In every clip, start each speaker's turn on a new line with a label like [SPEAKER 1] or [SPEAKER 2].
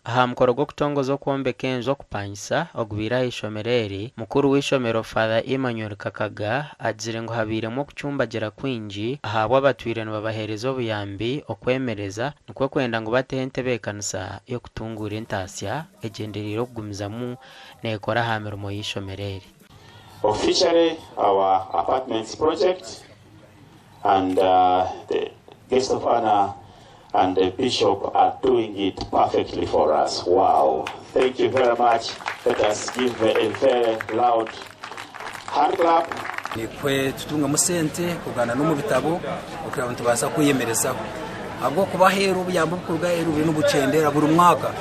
[SPEAKER 1] aha mukoro gwo kutongoza okwombeka enju okupangisa ogubira eishomereri mukuru w'eishomero Father Emmanuel Kakaga agire ngo habiremu okucumbagira kwingi ahabwa abatwire nibabahereza obuyambi okwemereza nikwo kwenda ngo batehe entebeekanisa y'okutungura entasya egenderire okugumizamu nekora aha mirimo y'eishomereri.
[SPEAKER 2] Officially, our apartments project and the guest of honor and the bishop are doing it perfectly for us. Wow. Thank you very much. Let us give a very loud hand clap.
[SPEAKER 3] Nikwe tutunga musente kugana no mu bitabo okira abantu baza kuyemerezaho. Abwo kubaheru byambo kurga eru bino bucendera buri mwaka.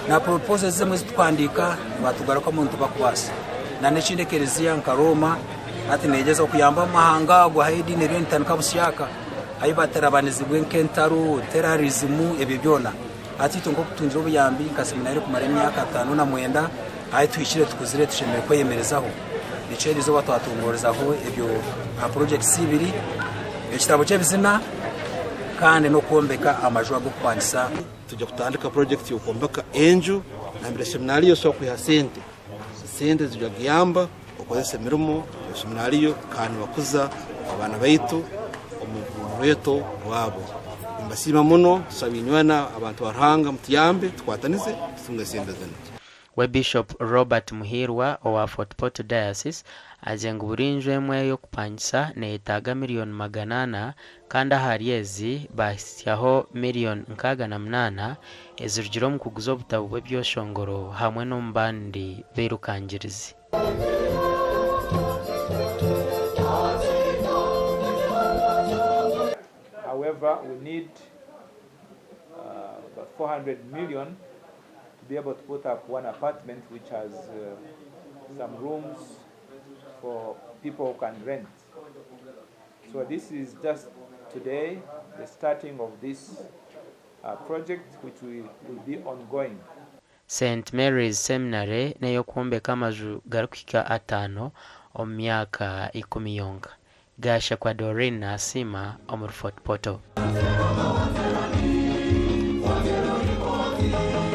[SPEAKER 3] Na proposals zimwe twandika batugaruka mu ntu bakwasa. Na nechinde kereziya nkaroma ati negeza kuyamba mahanga gwa haidi ne rentan kabusyaka. Ayibatarabanizi bwenkentaru terrorism ebibyona ati tungo kutunjira obuyambi ka seminary kumara emyaka 5 na 9 ayi twishire tukuzire tushemere ko yemerezaho nicerizo batwatungorizaho ebyo project sibiri ekitabo cy'ebizina kandi no kwombeka amajwa go kwandisa
[SPEAKER 4] tujya kutandika project yo kwombeka enju na mbere seminary yo so kuyasente sente zijya giyamba ukozese mirimo seminary yo kandi bakuza abana baitu reto wabo imbasima muno sabinywana abantu barhanga mutiyambe twatanize tunga sendezana.
[SPEAKER 1] We Bishop Robert Muhirwa owa Fort Portal Diocese ajenga burinjwe mwe yo kupangisa neetaga milioni 800 kandi hariyezi basyaho milioni 68 ezirugiro mu kuguza obutabo bw'ebyoshongoro hamwe n'ombandi berukangirizi.
[SPEAKER 5] However, we need about 400 million to be able to put up one apartment which has some rooms for people who can rent. So this is just today the starting of this project which will be ongoing.
[SPEAKER 1] St. Mary's Seminary neyo kwombeka amaju garukika 5 omu myaka 10 yonka. Gasha kwa Doreen Nasima, Fort Portal.